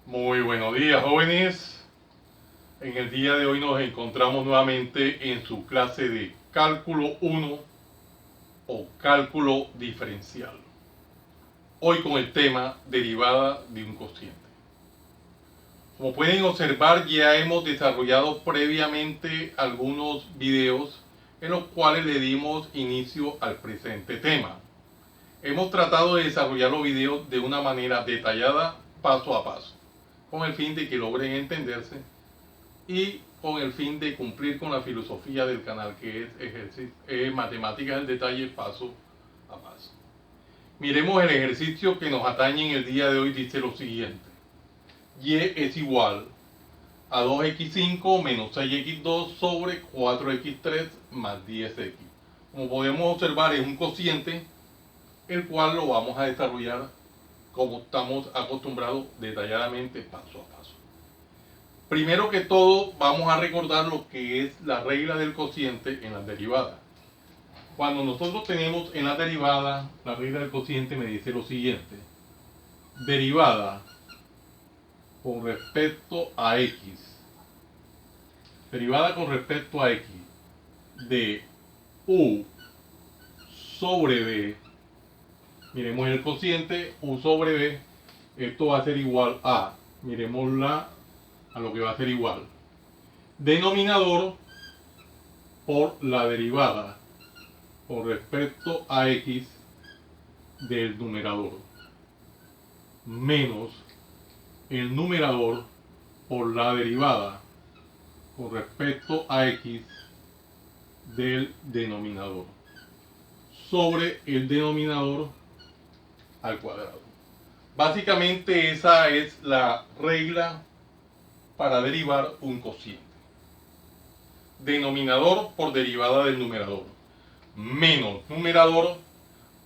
Muy buenos días, jóvenes. En el día de hoy nos encontramos nuevamente en su clase de cálculo 1 o cálculo diferencial. Hoy con el tema derivada de un cociente. Como pueden observar, ya hemos desarrollado previamente algunos videos en los cuales le dimos inicio al presente tema. Hemos tratado de desarrollar los videos de una manera detallada, paso a paso, con el fin de que logren entenderse y con el fin de cumplir con la filosofía del canal, que es matemáticas del detalle paso a paso. Miremos el ejercicio que nos atañe en el día de hoy. Dice lo siguiente: y es igual a 2x5 menos 6x2 sobre 4x3 más 10x. Como podemos observar, es un cociente, el cual lo vamos a desarrollar como estamos acostumbrados, detalladamente, paso a paso. Primero que todo, vamos a recordar lo que es la regla del cociente en las derivadas. Cuando nosotros tenemos en la derivada, la regla del cociente me dice lo siguiente: derivada con respecto a x, derivada con respecto a x de u sobre b. Miremos el cociente, u sobre b, esto va a ser igual a, miremosla a lo que va a ser igual, denominador por la derivada con respecto a x del numerador, menos el numerador por la derivada con respecto a x del denominador, sobre el denominador al cuadrado. Básicamente esa es la regla para derivar un cociente. Denominador por derivada del numerador, menos numerador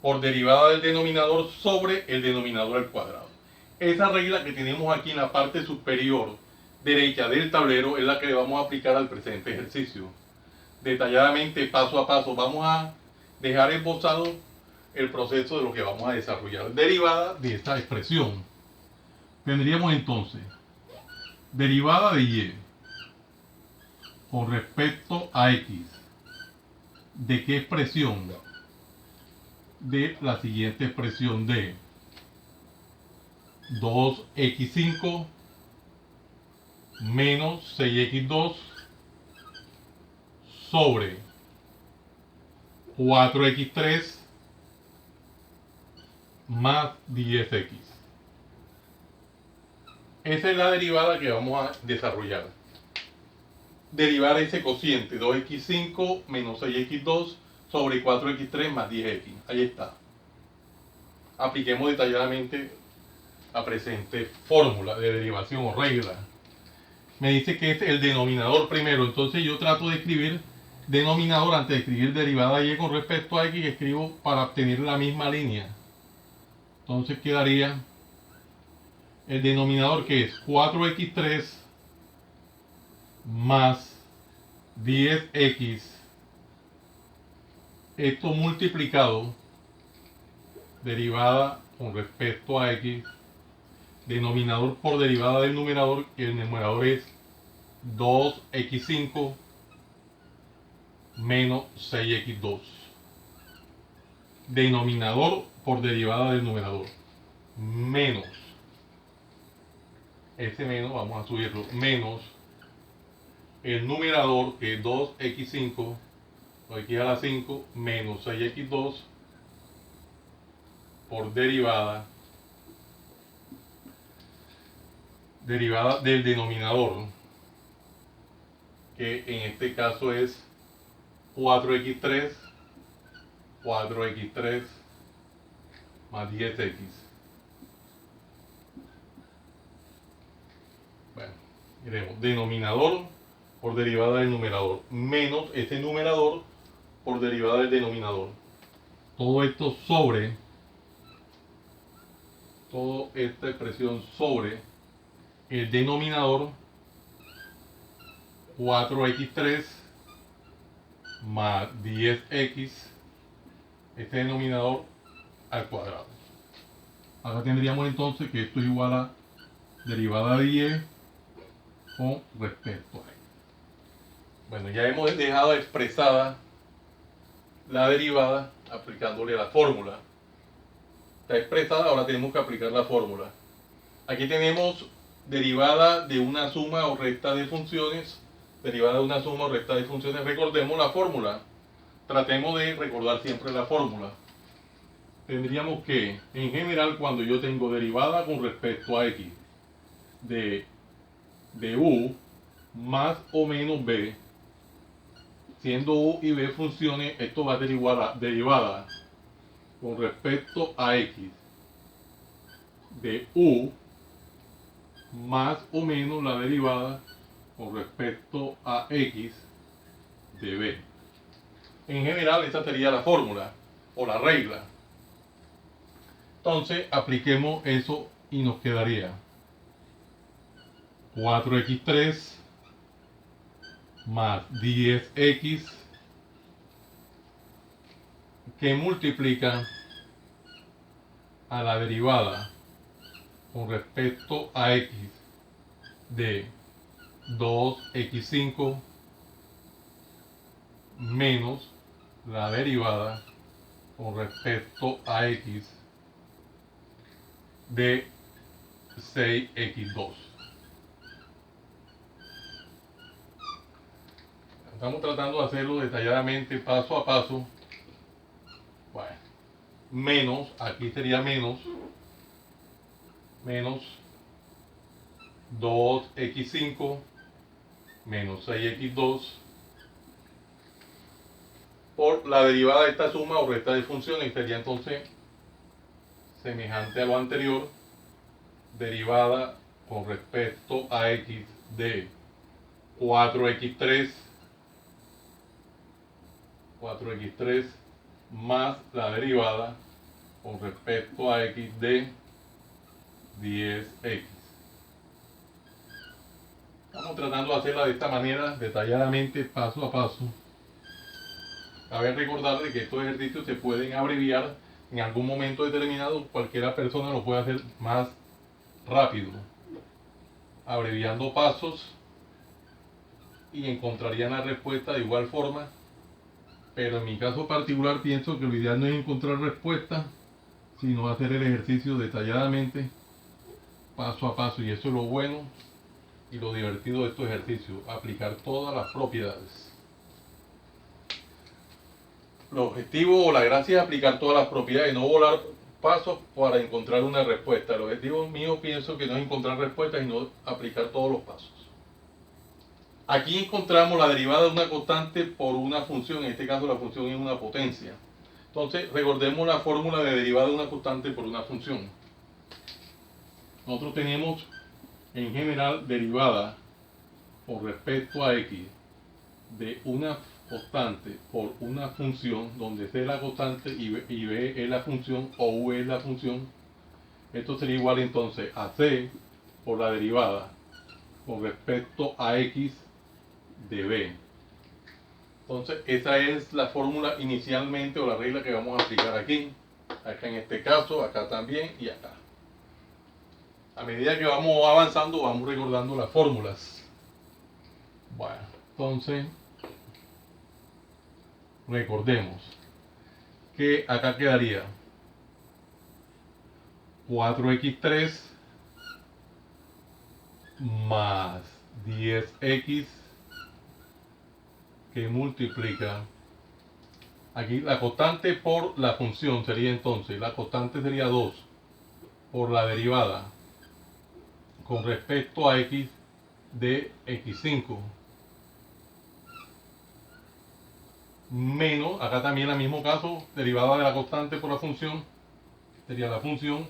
por derivada del denominador sobre el denominador al cuadrado. Esa regla que tenemos aquí en la parte superior derecha del tablero es la que le vamos a aplicar al presente ejercicio. Detalladamente, paso a paso, vamos a dejar esbozado el proceso de lo que vamos a desarrollar. Derivada de esta expresión. Tendríamos entonces derivada de y con respecto a x. ¿De qué expresión? De la siguiente expresión de 2x5 menos 6x2 sobre 4x3 más 10x. Esa es la derivada que vamos a desarrollar. Derivar ese cociente, 2x5 menos 6x2 sobre 4x3 más 10x. Ahí está. Apliquemos detalladamente la presente fórmula de derivación o regla. Me dice que es el denominador primero, entonces yo trato de escribir denominador antes de escribir derivada y con respecto a x, escribo para obtener la misma línea. Entonces quedaría el denominador, que es 4x3 más 10x, esto multiplicado, derivada con respecto a x, denominador por derivada del numerador, y el numerador es 2x5 menos 6x2. Denominador por derivada del numerador, menos, este menos vamos a subirlo, menos el numerador, que es 2x5, x a la 5, menos 6x2 por derivada del denominador, que en este caso es 4x3 más 10x. Bueno, miremos, denominador por derivada del numerador, menos ese numerador por derivada del denominador. Todo esto sobre, toda esta expresión sobre el denominador 4x3 más 10x, este denominador al cuadrado. Ahora tendríamos entonces que esto es igual a derivada de y con respecto a x. Bueno, ya hemos dejado expresada la derivada aplicándole la fórmula. Está expresada, ahora tenemos que aplicar la fórmula. Aquí tenemos derivada de una suma o resta de funciones. Derivada de una suma o resta de funciones. Recordemos la fórmula. Tratemos de recordar siempre la fórmula. Tendríamos que, en general, cuando yo tengo derivada con respecto a x de u más o menos b, siendo u y b funciones, esto va a derivada con respecto a x de u más o menos la derivada con respecto a x de b. En general, esa sería la fórmula o la regla. Entonces, apliquemos eso y nos quedaría 4x3 más 10x que multiplica a la derivada con respecto a x de 2x5 menos la derivada con respecto a x de 6x2. Estamos tratando de hacerlo detalladamente, paso a paso. Bueno, menos, aquí sería menos 2x5 menos 6x2 por la derivada de esta suma o resta de funciones, sería entonces semejante a lo anterior, derivada con respecto a x de 4x3 más la derivada con respecto a x de 10x. Estamos tratando de hacerla de esta manera, detalladamente, paso a paso. Cabe recordarle que estos ejercicios se pueden abreviar en algún momento determinado. Cualquiera persona lo puede hacer más rápido, abreviando pasos, y encontrarían la respuesta de igual forma. Pero en mi caso particular pienso que lo ideal no es encontrar respuesta, sino hacer el ejercicio detalladamente, paso a paso. Y eso es lo bueno y lo divertido de estos ejercicios, aplicar todas las propiedades. El objetivo o la gracia es aplicar todas las propiedades y no volar pasos para encontrar una respuesta. El objetivo mío pienso que no es encontrar respuestas, sino aplicar todos los pasos. Aquí encontramos la derivada de una constante por una función, en este caso la función es una potencia. Entonces recordemos la fórmula de derivada de una constante por una función. Nosotros tenemos en general derivada con respecto a x de una constante por una función, donde c es la constante y b es la función o u es la función. Esto sería igual entonces a c por la derivada con respecto a x de b. Entonces esa es la fórmula inicialmente o la regla que vamos a aplicar aquí, acá en este caso, acá también y acá. A medida que vamos avanzando vamos recordando las fórmulas. Bueno, entonces recordemos que acá quedaría 4x3 más 10x que multiplica aquí la constante por la función, sería entonces la constante sería 2 por la derivada con respecto a x de x5 menos, acá también en el mismo caso, derivada de la constante por la función, sería la función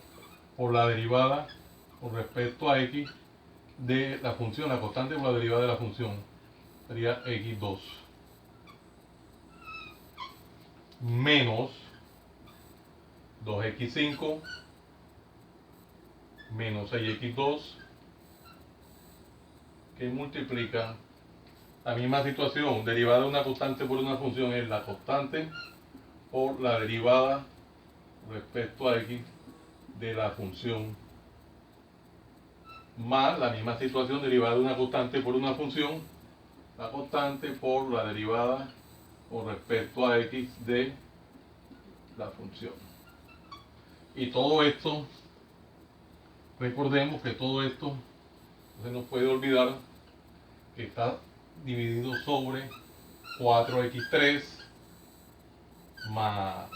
por la derivada con respecto a x de la función, la constante por la derivada de la función, sería x2 menos 2x5 menos 6x2 que multiplica la misma situación, derivada de una constante por una función es la constante por la derivada respecto a x de la función más la misma situación derivada de una constante por una función, la constante por la derivada con respecto a x de la función. Y todo esto, recordemos que todo esto no se nos puede olvidar que está dividido sobre 4x3 más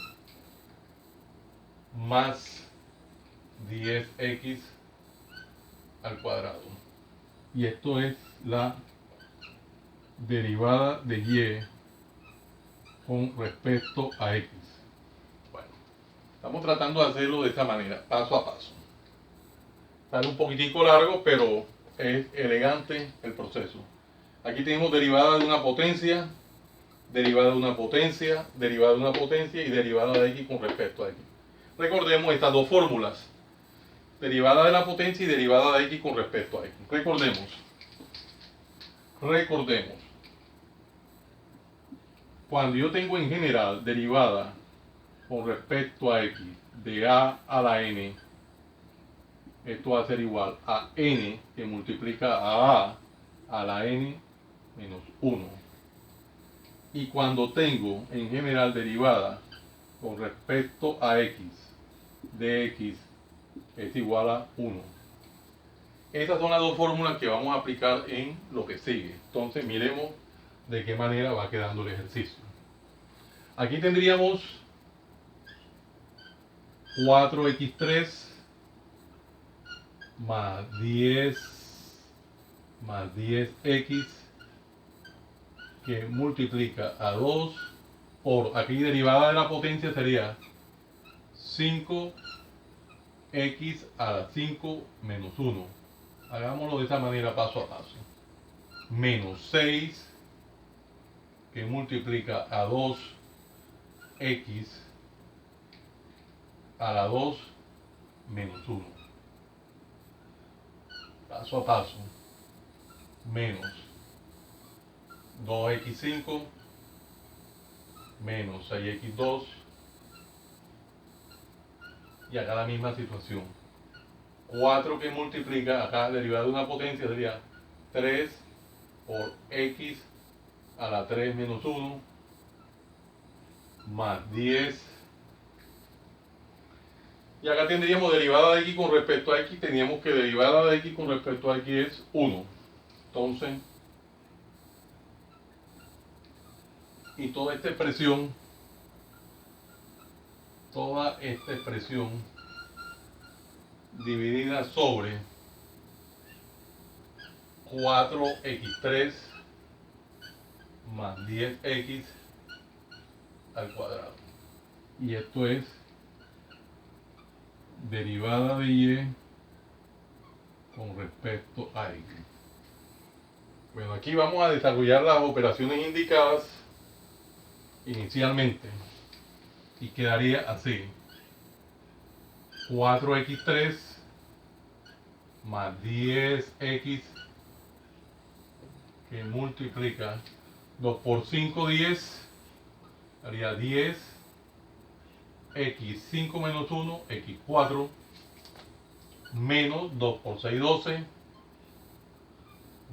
10x al cuadrado. Y esto es la derivada de y con respecto a x. Bueno, estamos tratando de hacerlo de esta manera, paso a paso. Sale un poquitico largo, pero es elegante el proceso. Aquí tenemos derivada de una potencia, derivada de una potencia, derivada de una potencia y derivada de x con respecto a x. Recordemos estas dos fórmulas, derivada de la potencia y derivada de x con respecto a x. Recordemos, cuando yo tengo en general derivada con respecto a x de a la n, esto va a ser igual a n que multiplica a la n menos 1. Y cuando tengo en general derivada con respecto a x de x es igual a 1. Estas son las dos fórmulas que vamos a aplicar en lo que sigue. Entonces miremos de qué manera va quedando el ejercicio. Aquí tendríamos 4x3 más 10x que multiplica a 2 por, aquí derivada de la potencia sería 5x a la 5 menos 1. Hagámoslo de esta manera paso a paso. Menos 6 que multiplica a 2x a la 2 menos 1. Paso a paso. Menos 2x5 menos 6x2 y acá la misma situación. 4 que multiplica, acá derivada de una potencia sería 3 por x a la 3 menos 1 más 10. Y acá tendríamos derivada de x con respecto a x, teníamos que derivada de x con respecto a x es 1. Entonces, y toda esta expresión dividida sobre 4x3 más 10x al cuadrado. Y esto es derivada de y con respecto a x. Bueno, aquí vamos a desarrollar las operaciones indicadas inicialmente y quedaría así: 4x3 más 10x que multiplica 2 por 5, 10, haría 10, x 5 menos 1, x 4, menos 2 por 6, 12,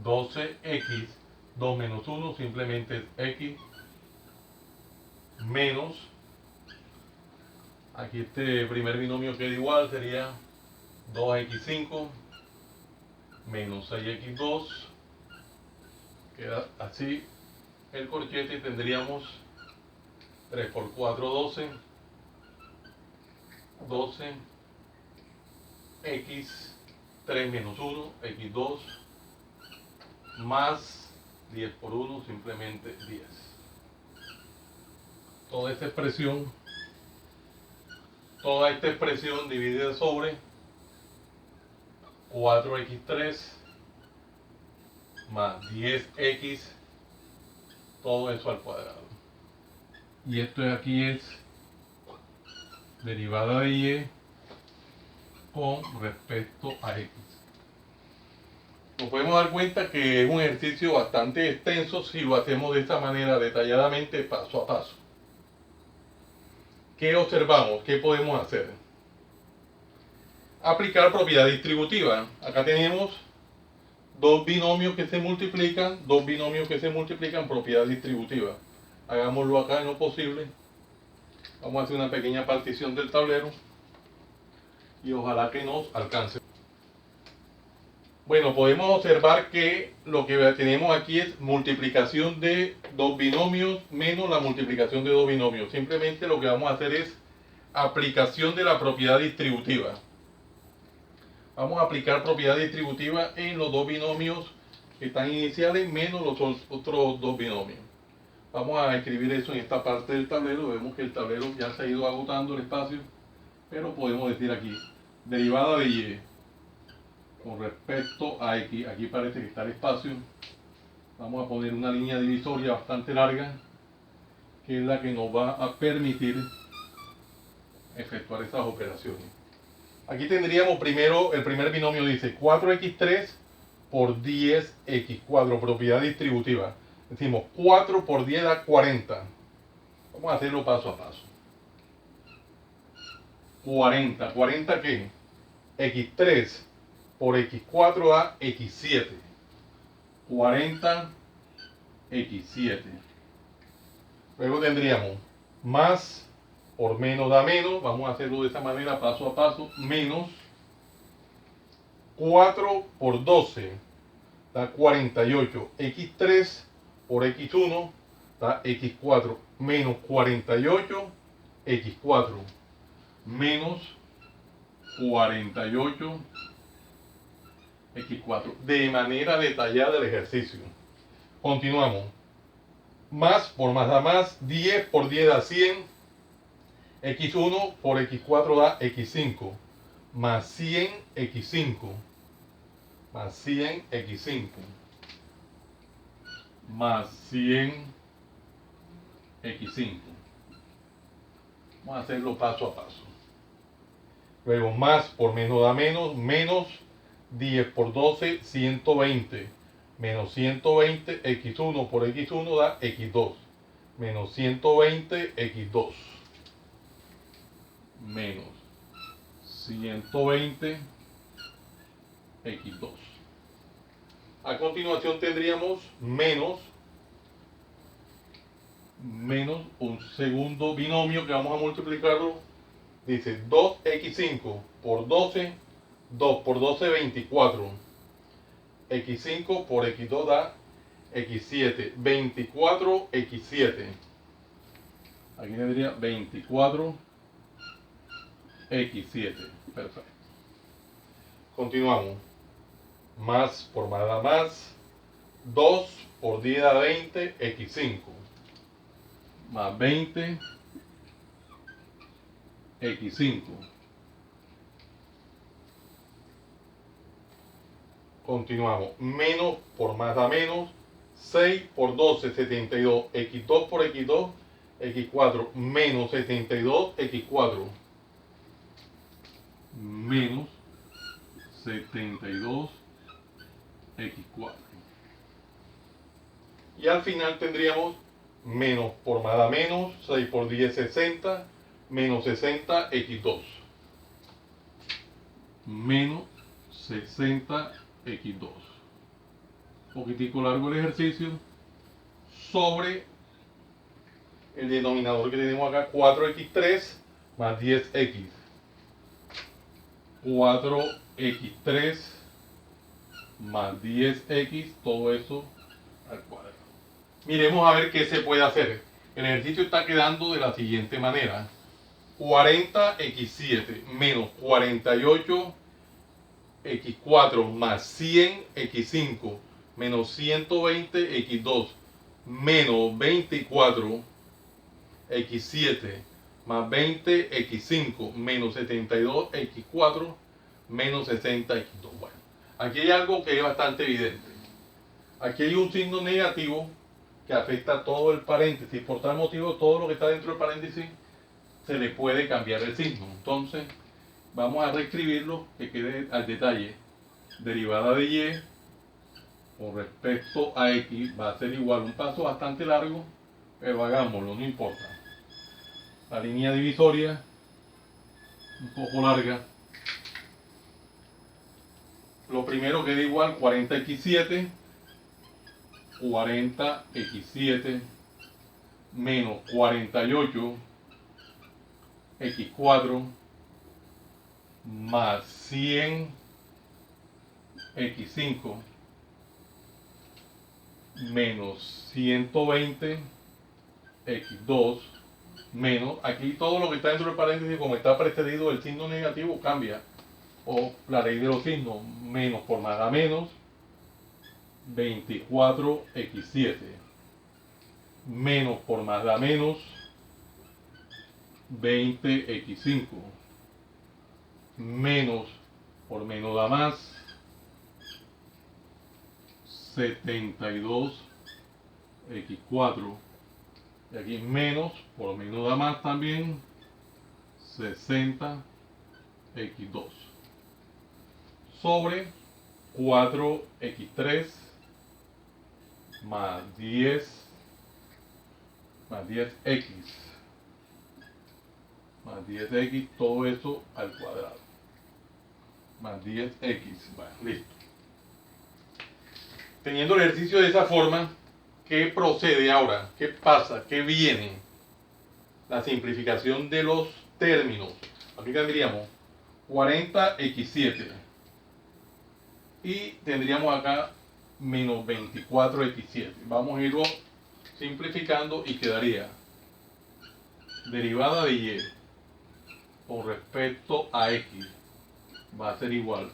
12x, 2 menos 1 simplemente es x, menos, aquí este primer binomio queda igual, sería 2x5 menos 6x2, queda así el corchete y tendríamos 3 por 4, 12, 12, x 3 menos 1, x2, más 10 por 1, simplemente 10. Toda esta expresión dividida sobre 4x3 más 10x, todo eso al cuadrado. Y esto de aquí es derivada de y con respecto a x. Nos podemos dar cuenta que es un ejercicio bastante extenso si lo hacemos de esta manera detalladamente, paso a paso. ¿Qué observamos? ¿Qué podemos hacer? Aplicar propiedad distributiva. Acá tenemos dos binomios que se multiplican, propiedad distributiva. Hagámoslo acá en lo posible. Vamos a hacer una pequeña partición del tablero y ojalá que nos alcance. Bueno, podemos observar que lo que tenemos aquí es multiplicación de dos binomios menos la multiplicación de dos binomios. Simplemente lo que vamos a hacer es aplicación de la propiedad distributiva. Vamos a aplicar propiedad distributiva en los dos binomios que están iniciales menos los otros dos binomios. Vamos a escribir eso en esta parte del tablero. Vemos que el tablero ya se ha ido agotando el espacio, pero podemos decir aquí, derivada de y con respecto a x. Aquí parece que está el espacio. Vamos a poner una línea divisoria bastante larga, que es la que nos va a permitir efectuar estas operaciones. Aquí tendríamos primero, el primer binomio dice 4x3 por 10x4, propiedad distributiva. Decimos 4 por 10 da 40. Vamos a hacerlo paso a paso. 40. ¿40 qué? x3 por x4 da x7. 40 x7. Luego tendríamos más por menos da menos. Vamos a hacerlo de esta manera paso a paso. Menos 4 por 12 da 48. x3 por x1 da x4. Menos 48 x4. Menos 48 x4. De manera detallada el ejercicio. Continuamos. Más por más da más. 10 por 10 da 100. x1 por x4 da x5. Más 100 x5. Más 100 x5. Más 100 x5. Vamos a hacerlo paso a paso. Luego más por menos da menos. Menos 10 por 12, 120. Menos 120, x1 por x1 da x2. Menos 120, x2. Menos 120, x2. A continuación tendríamos menos un segundo binomio que vamos a multiplicarlo. Dice 2x5 por 12, 2 por 12, 24. x5 por x2 da x7. 24, x7. Aquí tendría 24, x7. Perfecto. Continuamos. Más por más da más. 2 por 10 da 20, x5. Más 20, x5. Continuamos. Menos por más da menos. 6 por 12, 72. x2 por x2, x4. Menos 72, x4. Menos 72, x4. Y al final tendríamos menos por más da menos. 6 por 10, 60. Menos 60, x2. Menos 60, x2. Un poquitico largo el ejercicio. Sobre el denominador que tenemos acá, 4x3 más 10x. 4x3 más 10x, todo eso al cuadrado. Miremos a ver qué se puede hacer. El ejercicio está quedando de la siguiente manera. 40x7 menos 48x4 más 100x5 menos 120x2 menos 24x7 más 20x5 menos 72x4 menos 60x2. Bueno, aquí hay algo que es bastante evidente. Aquí hay un signo negativo que afecta a todo el paréntesis. Por tal motivo, todo lo que está dentro del paréntesis se le puede cambiar el signo. Entonces, vamos a reescribirlo, que quede al detalle. Derivada de y con respecto a x va a ser igual. Un paso bastante largo, pero hagámoslo, no importa. La línea divisoria, un poco larga. lo primero queda igual 40x7, 40x7 menos 48x4 más 100x5 menos 120x2 menos, aquí todo lo que está dentro del paréntesis, como está precedido del signo negativo, cambia, o la ley de los signos, menos por más da menos, 24x7 menos por más da menos, 20x5 menos por menos da más, 72x4, y aquí menos por menos da más también, 60x2 sobre 4x3 más 10x más 10x, todo eso al cuadrado, más 10x. Bueno, listo. Teniendo el ejercicio de esa forma, ¿qué procede ahora? ¿Qué pasa? ¿Qué viene? La simplificación de los términos. Aquí tendríamos 40x7 y tendríamos acá menos 24x7. Vamos a irlo simplificando y quedaría derivada de y con respecto a x va a ser igual.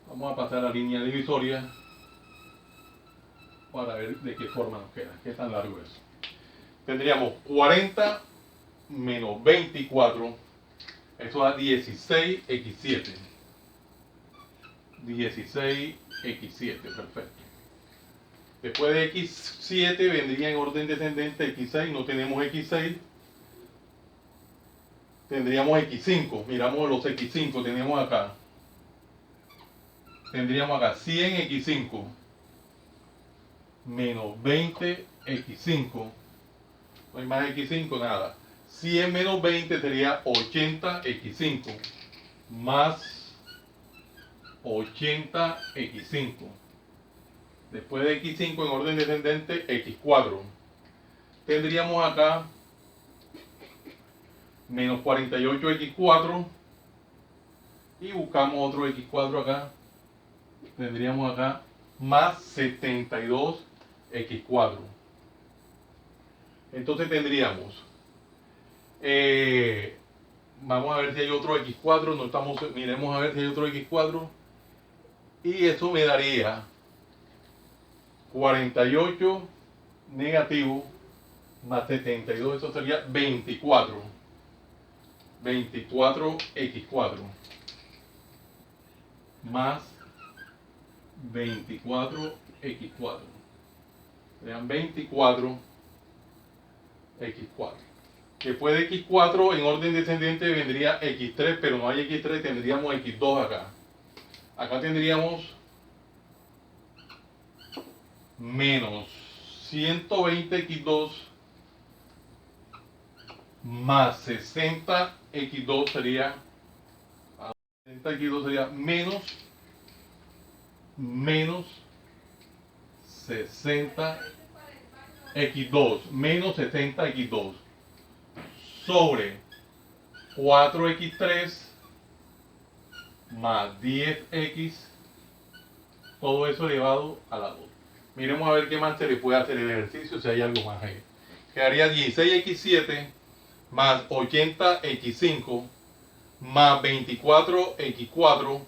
Vamos a pasar a la línea divisoria para ver de qué forma nos queda, qué tan largo es. Tendríamos 40 menos 24, eso da 16x7. 16x7, perfecto. Después de x7 vendría en orden descendente x6, no tenemos x6. Tendríamos x5, miramos los x5, tenemos acá. Tendríamos acá 100x5 menos 20x5, no hay más x5, nada. 100 menos 20 sería 80x5 más 80x5. Después de x5 en orden descendente, x4. Tendríamos acá menos 48x4 y buscamos otro x4 acá. Tendríamos acá más 72x4. Entonces tendríamos, vamos a ver si hay otro x4, no estamos, miremos a ver si hay otro x4, y eso me daría 48 negativo más 72, eso sería 24, 24x4 más 24x4, serían 24x4. Después de x4 en orden descendente vendría x3, pero no hay x3, tendríamos x2 acá. Acá tendríamos menos 120x2 más 60x2 sería, 60x2 sería menos 60x2, menos 60x2 sobre 4x3 más 10x, todo eso elevado a la 2. Miremos a ver qué más se le puede hacer el ejercicio, si hay algo más ahí. Quedaría 16x7 más 80x5 más 24x4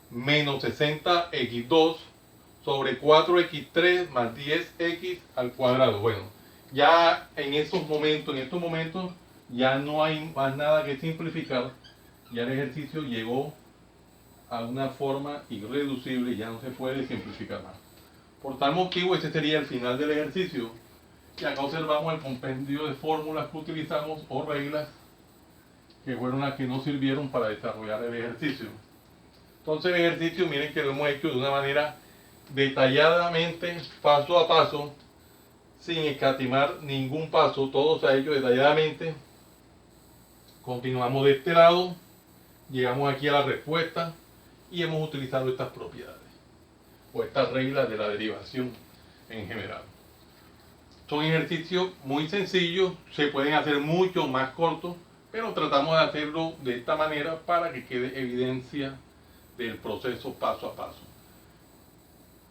menos 60x2 sobre 4x3 más 10x al cuadrado. Bueno, ya en estos momentos ya no hay más nada que simplificar. Ya el ejercicio llegó a una forma irreducible, ya no se puede simplificar más. Por tal motivo, este sería el final del ejercicio. Y acá observamos el compendio de fórmulas que utilizamos o reglas que fueron las que nos sirvieron para desarrollar el ejercicio. Entonces el ejercicio, miren que lo hemos hecho de una manera detalladamente, paso a paso, sin escatimar ningún paso, todo se ha hecho detalladamente. Continuamos de este lado, llegamos aquí a la respuesta y hemos utilizado estas propiedades. o estas reglas de la derivación en general. Son ejercicios muy sencillos, se pueden hacer mucho más cortos, pero tratamos de hacerlo de esta manera para que quede evidencia del proceso paso a paso.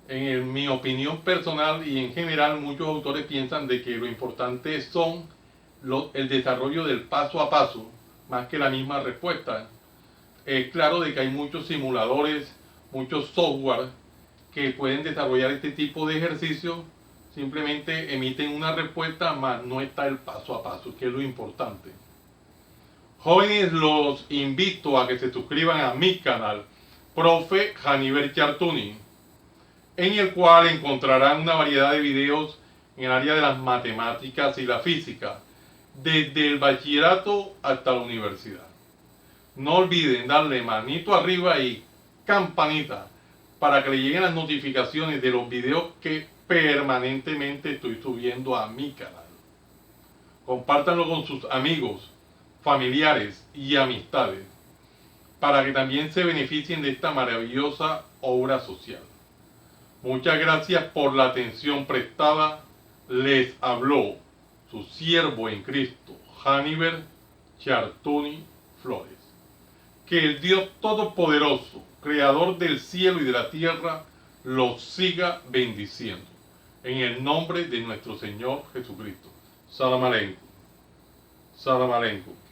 En mi opinión personal y en general, muchos autores piensan de que lo importante son el desarrollo del paso a paso más que la misma respuesta. Es claro de que hay muchos simuladores, muchos software que pueden desarrollar este tipo de ejercicios, simplemente emiten una respuesta, más no está el paso a paso, que es lo importante. Jóvenes, los invito a que se suscriban a mi canal, Profe Janiver Chartuni, en el cual encontrarán una variedad de videos en el área de las matemáticas y la física, desde el bachillerato hasta la universidad. No olviden darle manito arriba y campanita para que le lleguen las notificaciones de los videos que permanentemente estoy subiendo a mi canal. Compártanlo con sus amigos, familiares y amistades para que también se beneficien de esta maravillosa obra social. Muchas gracias por la atención prestada. Les habló su siervo en Cristo, Janiver Chartuni Flores. Que el Dios Todopoderoso, Creador del cielo y de la tierra, los siga bendiciendo. En el nombre de nuestro Señor Jesucristo. Salam aleikum. Salam aleikum.